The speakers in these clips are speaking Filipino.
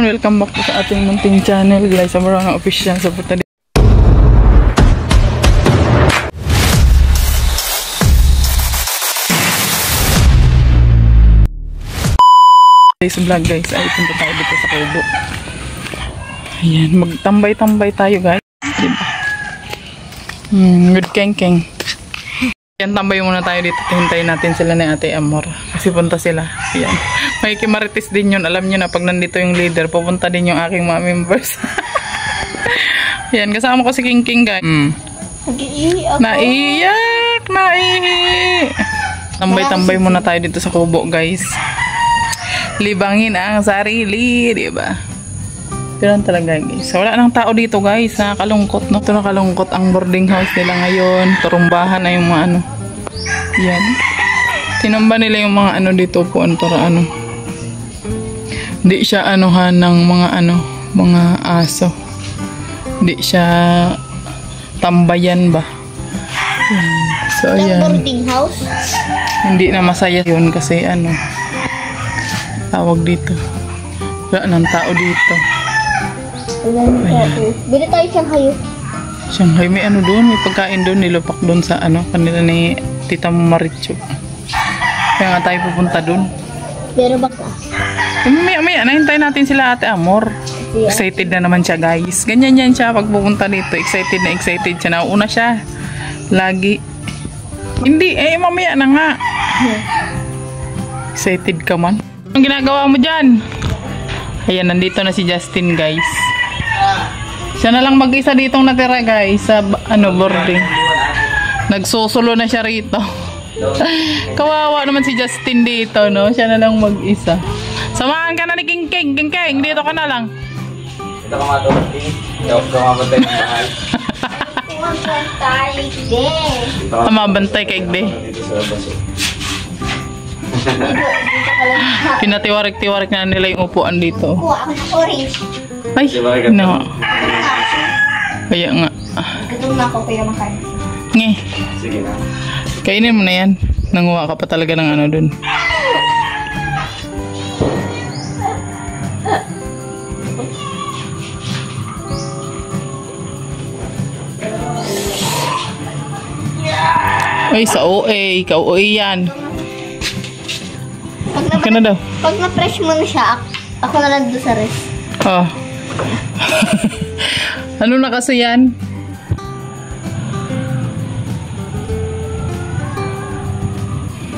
on, welcome back po sa ating munting channel guys. Sa mga official sa puta dito. Guys, vlog guys, ay punta tayo dito sa kubo. Ayan, magtambay-tambay tayo guys. Diba? Good keng-keng. Ayan, tambay muna tayo dito. Hintayin natin sila ni Ate Amor. Kasi punta sila. Ayan. May kimarites din yun. Alam nyo na pag nandito yung leader, pupunta din yung aking mga members. Ayan, kasama ko si King King guys. Naiyak! Naihi! Tambay-tambay muna tayo dito sa kubo guys. Libangin ang sarili, diba? Pero talaga guys. Wala nang tao dito guys. Nakakalungkot, no? Ito nakalungkot ang boarding house nila ngayon. Turumbahan na yung mga ano. Yan. Tinamba nila yung mga ano dito po. Para ano. Hindi siya anuhan ng mga ano. Mga aso. Hindi siya tambayan ba? Yan. So ayan. Boarding house? Hindi na masaya yun kasi ano. Tawag dito. Wala nang tao dito. Bili tayo Shanghai. Shanghai, may ano doon, may pagkain doon, nilupak doon sa ano, kanila ni Tita Maricho. Kaya nga tayo pupunta doon. Pero baka. Maya, nahintayin natin sila Ate Amor. Yeah. Excited na naman siya guys. Ganyan yan siya pag pupunta dito. Excited na excited siya. Nauna siya. Lagi. Hindi, mamaya na nga. Excited ka man. Anong ginagawa mo dyan? Ayan, nandito na si Justin guys. Siya na lang mag-isa ditong natira guys sa ano boarding. Nagsusulo na siya rito. Kawawa naman si Justin dito, no? Siya na lang mag-isa. Samahan ka na ni King King. King King, dito ka na lang. Ito ka nga to. Ito ka mabantay ng mahal. Mabantay kay Igde. Pinatiwarik-tiwarik na nila yung upuan dito. Orange. Ay, no. Kaya nga. Gutom na ako kaya makain. Nge. Sige na. Kainin mo na yan. Nanguha ka pa talaga ng ano dun. Ay, sa OA. Ka-OA yan. Pag na-fresh mo na siya, ako na lang doon sa rest. Oh. Ano na kasi yan?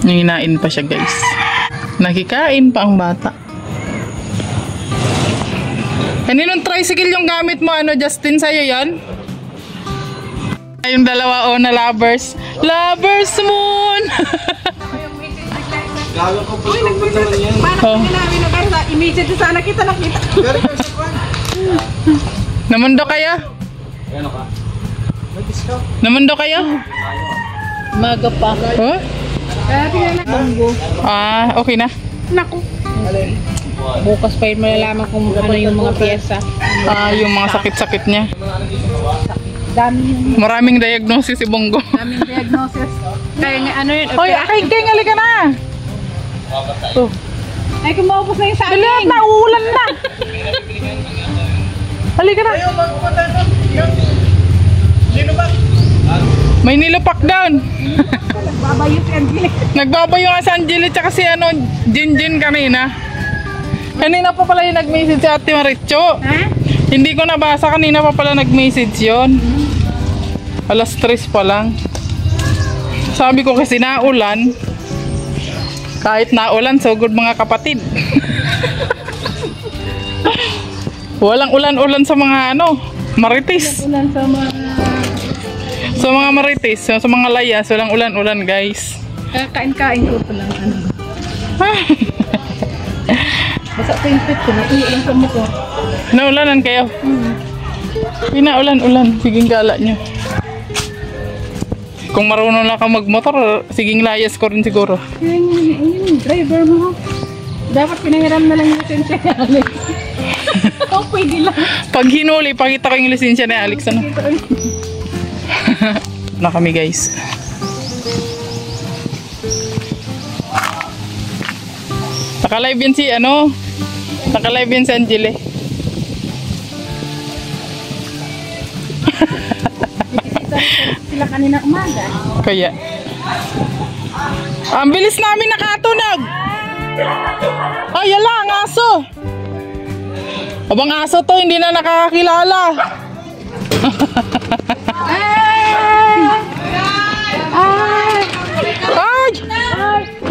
Nanginain pa siya guys. Nakikain pa ang bata. Kaninong tricycle yung gamit mo? Ano, Justin, sa'yo yan? Yung dalawa na lovers. Lovers moon! Gago ko po naman yan. Paano namin na kayo sa immediate sana kita nakita. Namundo kayo? Ano ka? Namundo kayo? Maga pa. Oh? Kaya tingnan na bonggo. Ah, okay na. Naku. Bukas pa yun malalaman kung ano yung mga piyesa. Ah, yung mga sakit-sakit niya. Dami yun. Maraming diagnosis si Bongo. Daming diagnosis. Kaya nga ano yun. Hoy, aking King, halika na! Oh. Ay, kumaupos na yung sa akin. Lahat na, uulan na! Halika na! May nilupak down! Nagbabayo si Angelic. Nagbabayo nga si Angelic tsaka si ano, Jinjin kanina. Kanina pa pala yung nag-message si Ate Maricho. Ha? Hindi ko nabasa, kanina pa pala nag-message yun. Alas 3 pa lang. Sabi ko kasi naulan. Kahit naulan, so good mga kapatid. Walang ulan-ulan sa mga ano, marites. Ulan sa mga... Sa mga marites, sa mga layas, walang ulan-ulan guys. Kain-kain ko pa lang. Basta ko yung pit ko, naulan sa mukha. Naulanan kayo? Pinaulan-ulan, siging gala nyo. Kung marunong lang ka magmotor, siging layas ko rin siguro. Yung driver mo. Dapat pinahiram na lang yung lisensya ni Alex. O, pwede lang. Pag hinuli, pakita ko yung lisensya ni Alex. Ano? Na kami guys. Naka-live yan si ano? Naka-live yan si Angelic. Sila kanina umaga. Kaya. Ang bilis namin nakatunog. Ay, yala, ang aso. Abang aso to, hindi na nakakakilala. Ay!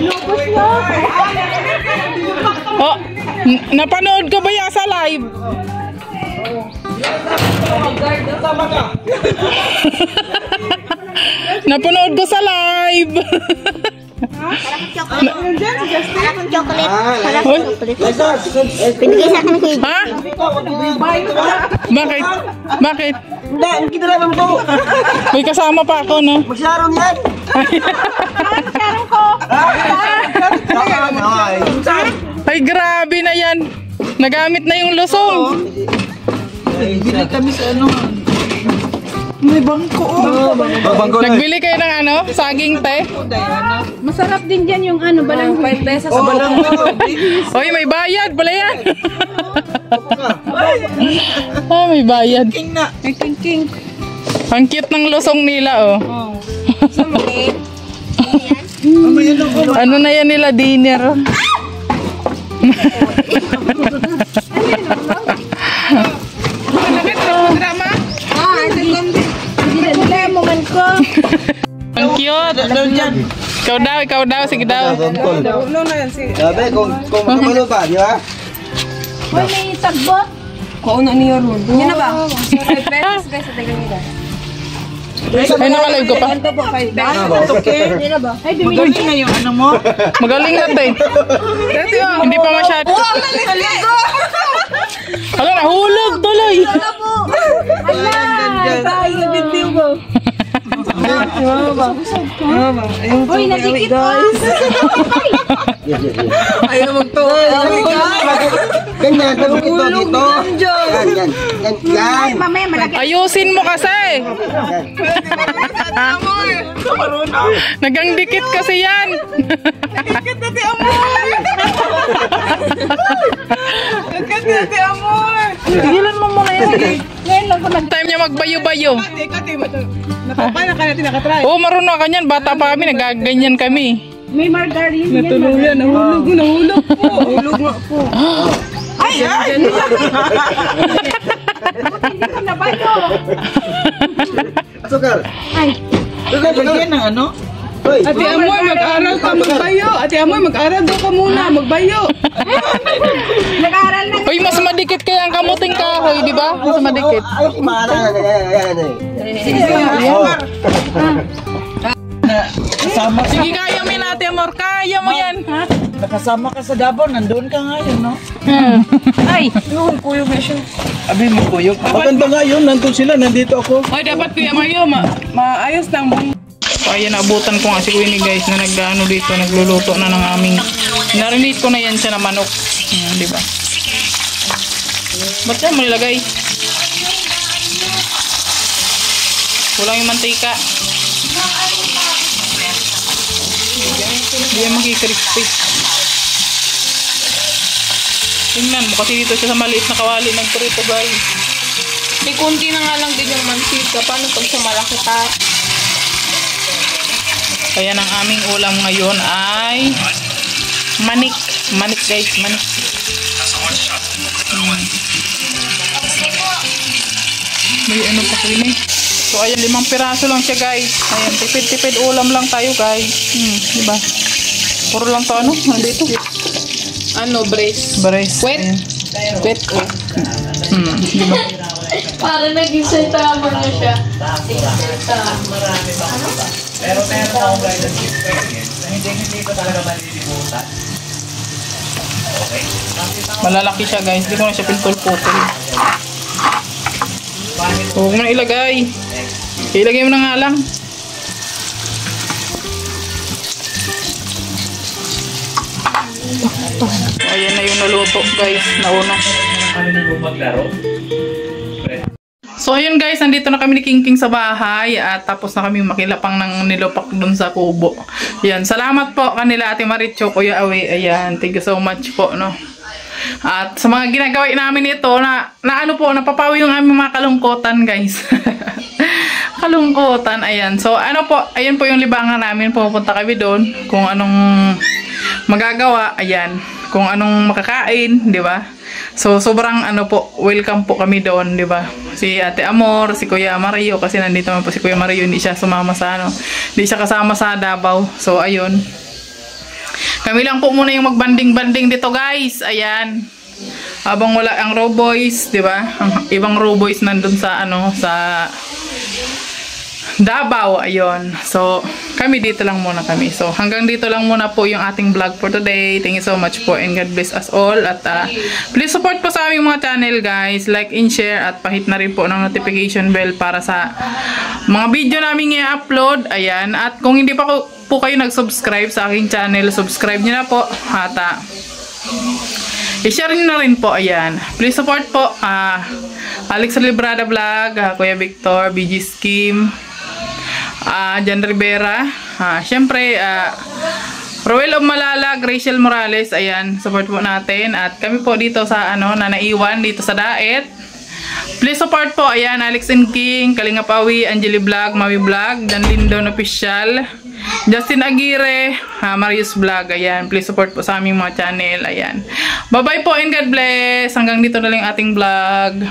Lubos na. Oh, napanood ko ba yan sa live? Napanood ko sa live. Parang chocolate. Parang chocolate. Pinigay sa akin kay Ha? Bakit? Bakit? Hindi, ang kinalaman ko. May kasama pa ako, no? Magsaron yan. Ay, grabe na yan. Nagamit na yung lusong. Bili kami sa ano. May bangko. Nagbili kayo ng ano? Saging te? Masarap din dyan yung ano, balang 5 pesos. Oh, balangko. Oy, may bayad pala yan. Ah, may bayad. King na. May king-king. Ang cute ng lusong nila, oh. Ano na yan nila, dinner? Ang cute. Ikaw daw, sige daw. Sabi, kung makamalo ba, di ba? Hoy, may tagbot. Kung ano niyo ron. Yun na ba? 5 pesos guys sa taga nila. Ay, nakalive ko pa. Ito po, 5 pesos. Yun na ba? Ay, dumili. na yung ano mo. Magaling na te. Hindi pa masyado. Hala, nahulog tuloy. Ala, tayo. Video ko. Hoy, nadikit pa. Ayaw magtuwa. Ganyan, tapos ito dito. Yan. Ay, mamaya malaki. Ayusin mo kasi. Nagang dikit kasi yan. Tigilan mo muna yan. Ngayon lang ko nag... Time niya magbayo-bayo. Oo, marunong ka niyan. Bata pa kami, nagaganyan kami. May margarine yan. Natuluyan, nahulog po. Ulog nga po. Hindi ko nabayo. Sukar. Ay, Sukar, bagyan ng ano? Hoy. Ate Amoy, mag-aral ka magbayo. Ate Amoy, mag-aral daw ka muna, magbayo. nag-aaral na. Uy, mas madikit kaya ang kamuting kahoy, di ba? Mas madikit. Ay, kumahalan. Kasama Sige, kaya mo yun, Ate Amor. Kaya mo yan. Nakasama ka sa Davao, nandoon ka ngayon, no? Ay. Yun, kuyo ba siya? Abi mo kuyo. Maganda nga yun, nandun sila, nandito ako. Ay, dapat Kuya Mario, maayos lang. So, ayan, naabutan ko nga si Winnie guys na nag-ano dito, nagluluto na ng aming, narinig ko na yan siya na manok. Ayan, di ba? Ba't yan mo nilagay? Kulang yung mantika. Hindi yan makikrispy. Tingnan mo, kasi dito siya sa maliit na kawali nagprito guys. May kunti na nga lang din yung mantika. Paano pag sa malaki pa? Kaya ang aming ulam ngayon ay manik. Manik guys, manik. May ano pa rin eh. So ayan, 5 piraso lang siya guys. Ayan, tipid-tipid ulam lang tayo guys. Diba? Puro lang to ano? Ano dito? Ano, brace? Brace. Wet? Ayan. Wet oh. Diba? Para naging sentama na siya. Pero meron ako guidance experience na hindi ko talaga malilimutan. Okay. Malalaki siya guys. Hindi ko na siya pintol-putol. So, huwag mo na ilagay. Ilagay mo na nga lang. Ayan na yung naluto guys. Nauna. Maglaro. So ayun guys, nandito na kami ni King King sa bahay at tapos na kami makilapang ng nilupak dun sa kubo. Yan, salamat po kanila Ate Maricho, Kuya Awe. Ayan, thank you so much po, no. At sa mga ginagawa namin ito na ano po, napapawi yung aming mga kalungkutan guys. kalungkutan. Ayan. So, ano po, ayan po yung libangan namin. Pupunta kami doon. Kung anong magagawa. Ayan. Kung anong makakain. Di ba? So, sobrang ano po, welcome po kami doon. Di ba? Si Ate Amor, si Kuya Mario. Kasi nandito man po si Kuya Mario. Hindi siya sumama sa ano. Hindi siya kasama sa Davao. So, ayun. Kami lang po muna yung magbanding-banding dito, guys. Ayan. Habang wala ang raw boys, 'di ba? Ang ibang raw boys nandun sa ano, sa Davao, ayun. So, kami dito lang muna kami. So, hanggang dito lang muna po yung ating vlog for today. Thank you so much po and God bless us all. At please support po sa aming mga channel, guys. Like and share at pahit na rin po ng notification bell para sa mga video namin i-upload. Ayan. At kung hindi pa po kayo nag-subscribe sa aking channel, subscribe nyo na po. At i-share nyo na rin po. Ayan. Please support po Alex Librada Vlog, Kuya Victor, BG Scheme, Jan Rivera, syempre Roel of Malalag, Rachel Morales. Ayan, support po natin. At kami po dito sa ano, na naiwan dito sa Daet. Please support po. Ayan, Alex and King, Kalinga Pawi, Angeli Vlog, Mawi Vlog, Dan Lindon Official, Justin Aguirre, Marius Vlog. Ayan, please support po sa aming mga channel. Ayan. Bye-bye po and God bless. Hanggang dito na lang ating vlog.